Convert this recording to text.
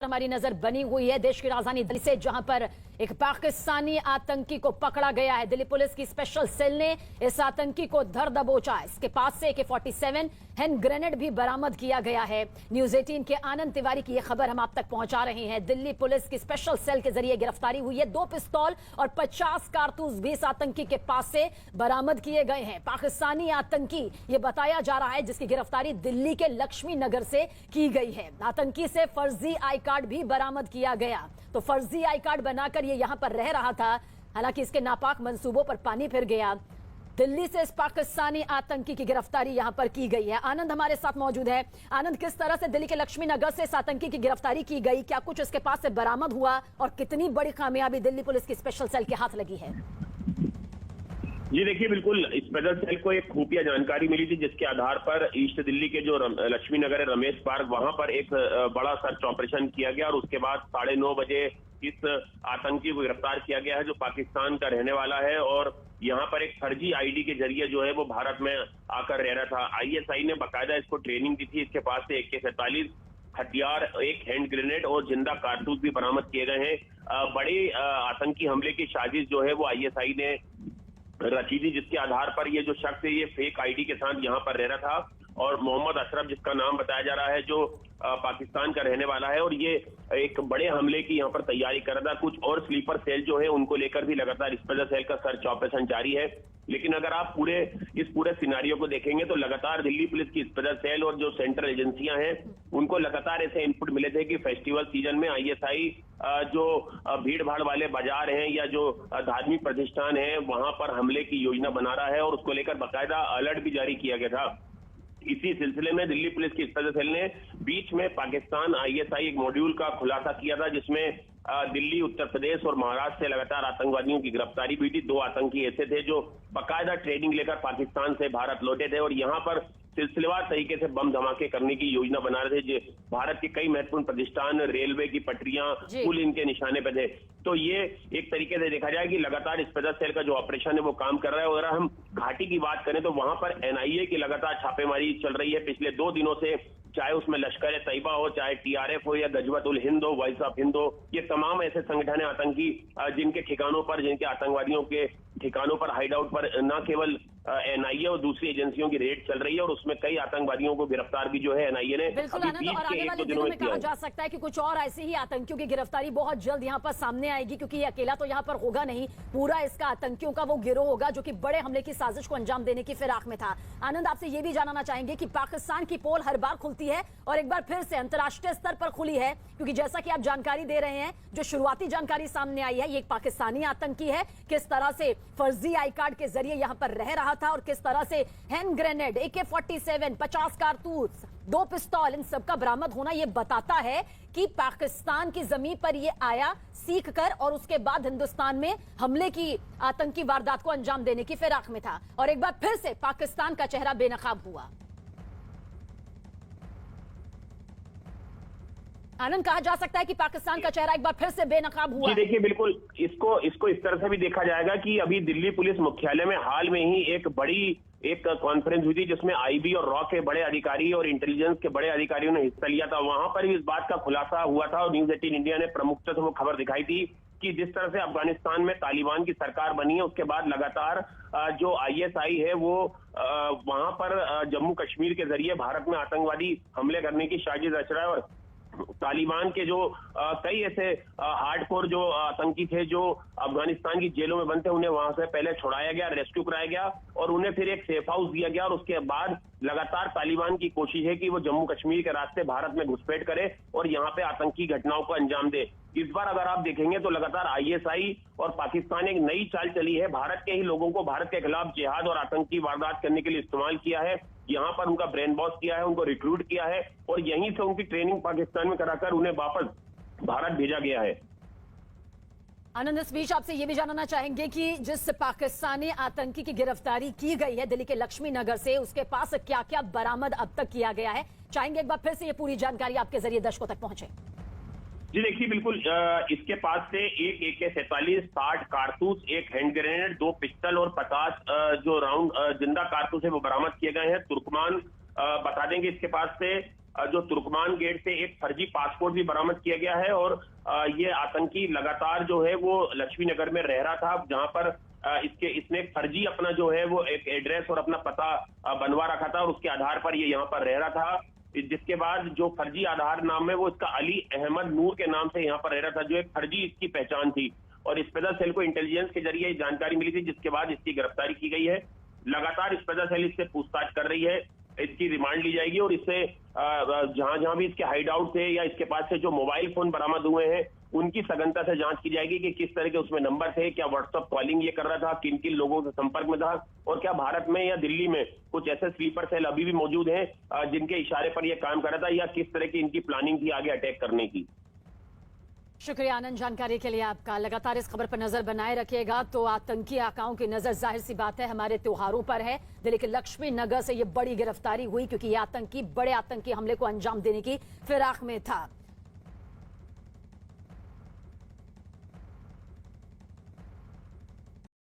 हमारी नजर बनी हुई है देश की राजधानी दिल्ली से, जहां पर एक पाकिस्तानी आतंकी को पकड़ा गया है। दिल्ली पुलिस की स्पेशल सेल ने इस आतंकी को धर दबोचा। इसके पास से AK-47 हैंड ग्रेनेड भी बरामद किया गया है। न्यूज 18 के आनंद तिवारी की यह खबर हम आप तक पहुंचा रहे हैं। दिल्ली पुलिस की स्पेशल सेल के जरिए गिरफ्तारी हुई है। 2 पिस्तौल और 50 कारतूस भी इस आतंकी के पास से बरामद किए गए हैं। पाकिस्तानी आतंकी ये बताया जा रहा है, जिसकी गिरफ्तारी दिल्ली के लक्ष्मी नगर से की गई है। आतंकी से फर्जी आई कार्ड भी बरामद किया गया। तो फर्जी आई कार्ड बनाकर ये यहां पर रह रहा था। हालांकि इसके नापाक मंसूबों पर पानी फिर गया। दिल्ली से इस पाकिस्तानी आतंकी की गिरफ्तारी यहां पर की गई है। आनंद हमारे साथ मौजूद है। आनंद, किस तरह से दिल्ली के लक्ष्मी नगर से इस आतंकी की गिरफ्तारी की गई, क्या कुछ इसके पास से बरामद हुआ और कितनी बड़ी कामयाबी दिल्ली पुलिस की स्पेशल सेल के हाथ लगी है? जी देखिए, बिल्कुल स्पेशल सेल को एक खुफिया जानकारी मिली थी, जिसके आधार पर ईस्ट दिल्ली के जो लक्ष्मी नगर है, रमेश पार्क, वहां पर एक बड़ा सर्च ऑपरेशन किया गया और उसके बाद 9:30 बजे इस आतंकी को गिरफ्तार किया गया है, जो पाकिस्तान का रहने वाला है और यहाँ पर एक फर्जी आईडी के जरिए जो है वो भारत में आकर रह रहा था। ISI ने बाकायदा इसको ट्रेनिंग दी थी। इसके पास से AK-47 हथियार, एक हैंड ग्रेनेड और जिंदा कारतूस भी बरामद किए गए हैं। बड़े आतंकी हमले की साजिश जो है वो ISI ने रची थी, जिसके आधार पर ये जो शख्स है ये फेक आईडी के साथ यहाँ पर रह रहा था और मोहम्मद अशरफ, जिसका नाम बताया जा रहा है, जो पाकिस्तान का रहने वाला है और ये एक बड़े हमले की यहाँ पर तैयारी कर रहा था। कुछ और स्लीपर सेल जो है उनको लेकर भी लगातार स्पेशल सेल का सर्च ऑपरेशन जारी है। लेकिन अगर आप इस पूरे सिनारियो को देखेंगे तो लगातार दिल्ली पुलिस की स्पेशल सेल और जो सेंट्रल एजेंसियां हैं उनको लगातार ऐसे इनपुट मिले थे कि फेस्टिवल सीजन में ISI जो भीड़ भाड़ वाले बाजार हैं या जो धार्मिक प्रतिष्ठान है वहां पर हमले की योजना बना रहा है और उसको लेकर बाकायदा अलर्ट भी जारी किया गया था। इसी सिलसिले में दिल्ली पुलिस की स्पेशल सेल ने बीच में पाकिस्तान ISI एक मॉड्यूल का खुलासा किया था, जिसमें दिल्ली, उत्तर प्रदेश और महाराष्ट्र से लगातार आतंकवादियों की गिरफ्तारी हुई थी। 2 आतंकी ऐसे थे जो बाकायदा ट्रेनिंग लेकर पाकिस्तान से भारत लौटे थे और यहाँ पर सिलसिलेवार तरीके से बम धमाके करने की योजना बना रहे थे। भारत के कई महत्वपूर्ण प्रतिष्ठान, रेलवे की पटरियां, पुल इनके निशाने पे थे। तो ये एक तरीके से देखा जाए कि लगातार स्पेशल सेल का जो ऑपरेशन है वो काम कर रहा है। और अगर हम घाटी की बात करें तो वहां पर NIA की लगातार छापेमारी चल रही है पिछले 2 दिनों से, चाहे उसमें लश्कर-ए-तैयबा हो, चाहे TRF हो या गजवत-उल-हिंद हो, वॉइस ऑफ हिंद हो। ये तमाम ऐसे संगठन है आतंकी जिनके ठिकानों पर, जिनके आतंकवादियों के ठिकानों पर, हाइडआउट पर न केवल NIA और दूसरी एजेंसियों की रेड चल रही है और उसमें कई आतंकवादियों को गिरफ्तार भी जो है NIA ने बिल्कुल आनंद, और आने वाले दिनों में कहा जा सकता है कि कुछ और ऐसे ही आतंकियों की गिरफ्तारी बहुत जल्द यहाँ पर सामने आएगी, क्योंकि ये अकेला तो यहाँ पर होगा नहीं, पूरा इसका आतंकियों का वो गिरोह होगा जो कि बड़े हमले की साजिश को अंजाम देने की फिराक में था। आनंद, आपसे ये भी जानना चाहेंगे कि पाकिस्तान की पोल हर बार खुलती है और एक बार फिर से अंतर्राष्ट्रीय स्तर पर खुली है, क्योंकि जैसा कि आप जानकारी दे रहे हैं, जो शुरुआती जानकारी सामने आई है, ये एक पाकिस्तानी आतंकी है, किस तरह से फर्जी आई कार्ड के जरिए यहां पर रह रहा था और किस तरह से हैंड ग्रेनेड, AK-47, 50 कारतूस, 2 पिस्तौल, इन सबका बरामद होना ये बताता है कि पाकिस्तान की जमीन पर ये आया सीख कर और उसके बाद हिंदुस्तान में हमले की आतंकी वारदात को अंजाम देने की फिराक में था और एक बार फिर से पाकिस्तान का चेहरा बेनकाब हुआ। आनंद, कहा जा सकता है कि पाकिस्तान का चेहरा एक बार फिर से बेनकाब हुआ। जी देखिए, बिल्कुल इसको इस तरह से भी देखा जाएगा कि अभी दिल्ली पुलिस मुख्यालय में हाल में ही एक बड़ी कॉन्फ्रेंस हुई थी, जिसमें IB और रॉ के बड़े अधिकारी और इंटेलिजेंस के बड़े अधिकारियों ने हिस्सा लिया था। वहां पर भी इस बात का खुलासा हुआ था और न्यूज 18 इंडिया ने प्रमुखता से वो खबर दिखाई थी कि जिस तरह से अफगानिस्तान में तालिबान की सरकार बनी है, उसके बाद लगातार जो ISI है वो वहां पर जम्मू कश्मीर के जरिए भारत में आतंकवादी हमले करने की साजिश रच रहा है और तालिबान के जो कई ऐसे हार्डकोर जो आतंकी थे जो अफगानिस्तान की जेलों में बंद थे, उन्हें वहां से पहले छुड़ाया गया, रेस्क्यू कराया गया और उन्हें फिर एक सेफ हाउस दिया गया और उसके बाद लगातार तालिबान की कोशिश है कि वो जम्मू कश्मीर के रास्ते भारत में घुसपैठ करे और यहाँ पे आतंकी घटनाओं को अंजाम दे। इस बार अगर आप देखेंगे तो लगातार ISI और पाकिस्तान एक नई चाल चली है, भारत के ही लोगों को भारत के खिलाफ जिहाद और आतंकी वारदात करने के लिए इस्तेमाल किया है, यहाँ पर उनका ब्रेन वॉश किया है, उनको रिक्रूट किया है और यहीं से उनकी ट्रेनिंग पाकिस्तान में कराकर उन्हें वापस भारत भेजा गया है। आनंद, इस बीच आपसे ये भी जानना चाहेंगे कि जिस पाकिस्तानी आतंकी की गिरफ्तारी की गई है दिल्ली के लक्ष्मी नगर से, उसके पास क्या क्या बरामद अब तक किया गया है? चाहेंगे एक बार फिर से ये पूरी जानकारी आपके जरिए दर्शकों तक पहुंचे। जी देखिए, बिल्कुल इसके पास से एक AK-47, 60 कारतूस, एक हैंड ग्रेनेड, 2 पिस्टल और 50 जो राउंड जिंदा कारतूस है वो बरामद किए गए हैं। तुर्कमान बता देंगे इसके पास से जो तुर्कमान गेट से एक फर्जी पासपोर्ट भी बरामद किया गया है। और ये आतंकी लगातार जो है वो लक्ष्मी नगर में रह रहा था, जहां पर इसने एक फर्जी अपना जो है वो एक एड्रेस और अपना पता बनवा रखा था और उसके आधार पर ये यहाँ पर रह रहा था। जिसके बाद जो फर्जी आधार नाम है वो इसका अली अहमद नूर के नाम से यहाँ पर रह रहा था, जो एक फर्जी इसकी पहचान थी। और स्पेशल सेल को इंटेलिजेंस के जरिए जानकारी मिली थी, जिसके बाद इसकी गिरफ्तारी की गई है। लगातार स्पेशल सेल इससे पूछताछ कर रही है, इसकी रिमांड ली जाएगी और इससे जहां जहां भी इसके हाइड आउट से या इसके पास से जो मोबाइल फोन बरामद हुए हैं उनकी सघनता से जांच की जाएगी कि किस तरह के उसमें नंबर थे, क्या व्हाट्सएप कॉलिंग ये कर रहा था, किन किन लोगों के संपर्क में था और क्या भारत में या दिल्ली में कुछ ऐसे स्लीपर सेल अभी भी मौजूद हैं जिनके इशारे पर यह काम कर रहा था, या किस तरह की इनकी प्लानिंग थी आगे अटैक करने की। शुक्रिया आनंद, जानकारी के लिए आपका। लगातार इस खबर पर नजर बनाए रखिएगा। तो आतंकी आकाओं की नजर जाहिर सी बात है हमारे त्योहारों पर है। दिल्ली के लक्ष्मी नगर से ये बड़ी गिरफ्तारी हुई क्योंकि ये आतंकी बड़े आतंकी हमले को अंजाम देने की फिराक में था।